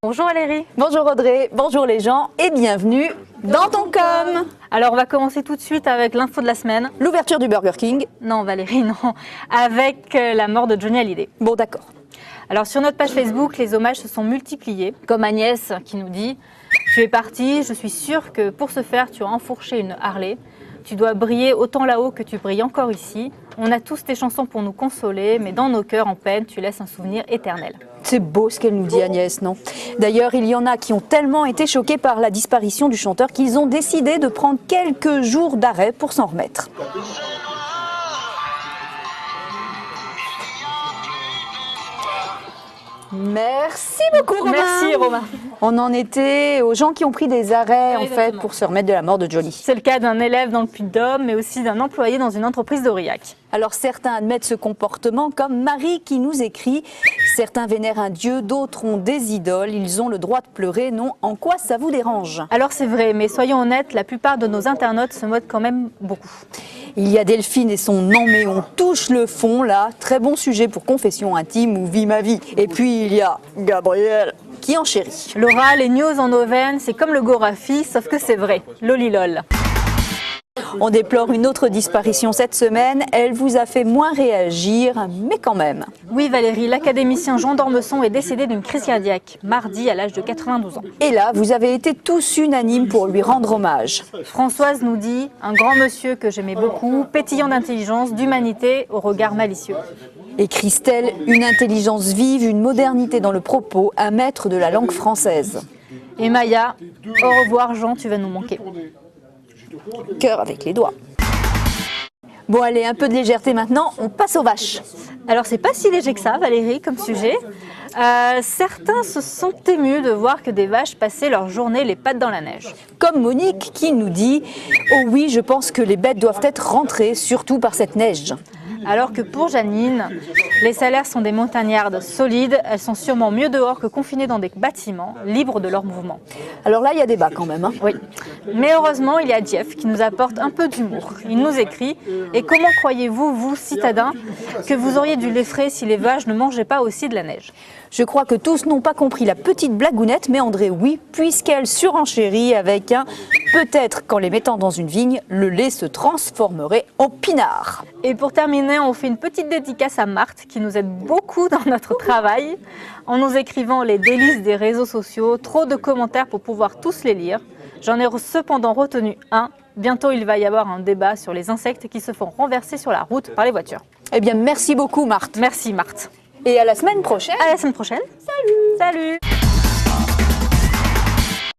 Bonjour Valérie. Bonjour Audrey, bonjour les gens et bienvenue dans ton com. Alors on va commencer tout de suite avec l'info de la semaine. L'ouverture du Burger King. Non Valérie, non. Avec la mort de Johnny Hallyday. Bon d'accord. Alors sur notre page Facebook, les hommages se sont multipliés. Comme Agnès qui nous dit « Tu es parti, je suis sûre que pour ce faire, tu as enfourché une Harley. Tu dois briller autant là-haut que tu brilles encore ici. On a tous tes chansons pour nous consoler, mais dans nos cœurs en peine, tu laisses un souvenir éternel. » C'est beau ce qu'elle nous dit Agnès, non? D'ailleurs, il y en a qui ont tellement été choqués par la disparition du chanteur qu'ils ont décidé de prendre quelques jours d'arrêt pour s'en remettre. Merci beaucoup Romain. Merci Romain. On en était aux gens qui ont pris des arrêts en fait Exactement. pour se remettre de la mort de Johnny. C'est le cas d'un élève dans le Puy-de-Dôme, mais aussi d'un employé dans une entreprise d'Aurillac. Alors certains admettent ce comportement, comme Marie qui nous écrit « Certains vénèrent un dieu, d'autres ont des idoles, ils ont le droit de pleurer, non, en quoi ça vous dérange ?» Alors c'est vrai, mais soyons honnêtes, la plupart de nos internautes se moquent quand même beaucoup. Il y a Delphine et son « Non mais on touche le fond » là, très bon sujet pour confession intime ou vie ma vie. Et puis il y a Gabriel qui enchérit. Laura, les news en Auvergne, c'est comme le Gorafi, sauf que c'est vrai. Lolilol. On déplore une autre disparition cette semaine, elle vous a fait moins réagir, mais quand même. Oui Valérie, l'académicien Jean d'Ormesson est décédé d'une crise cardiaque, mardi à l'âge de 92 ans. Et là, vous avez été tous unanimes pour lui rendre hommage. Françoise nous dit « Un grand monsieur que j'aimais beaucoup, pétillant d'intelligence, d'humanité, au regard malicieux. » Et Christelle, une intelligence vive, une modernité dans le propos, un maître de la langue française. Et Maya, au revoir Jean, tu vas nous manquer. Cœur avec les doigts. Bon allez, un peu de légèreté maintenant, on passe aux vaches. Alors c'est pas si léger que ça Valérie comme sujet. Certains se sont émus de voir que des vaches passaient leur journée les pattes dans la neige. Comme Monique qui nous dit « Oh oui, je pense que les bêtes doivent être rentrées, surtout par cette neige. » Alors que pour Janine, les salaires sont des montagnardes solides, elles sont sûrement mieux dehors que confinées dans des bâtiments, libres de leurs mouvements. Alors là, il y a débat quand même. Hein. Oui, mais heureusement, il y a Jeff qui nous apporte un peu d'humour. Il nous écrit « Et comment croyez-vous, vous, citadins, que vous auriez dû l'effrayer si les vaches ne mangeaient pas aussi de la neige ?» Je crois que tous n'ont pas compris la petite blagounette, mais André oui, puisqu'elle surenchérit avec un « peut-être qu'en les mettant dans une vigne, le lait se transformerait en pinard ». Et pour terminer, on fait une petite dédicace à Marthe qui nous aide beaucoup dans notre travail en nous écrivant les délices des réseaux sociaux, trop de commentaires pour pouvoir tous les lire. J'en ai cependant retenu un. Bientôt, il va y avoir un débat sur les insectes qui se font renverser sur la route par les voitures. Eh bien, merci beaucoup Marthe. Merci Marthe. Et à la semaine prochaine. À la semaine prochaine. Salut. Salut.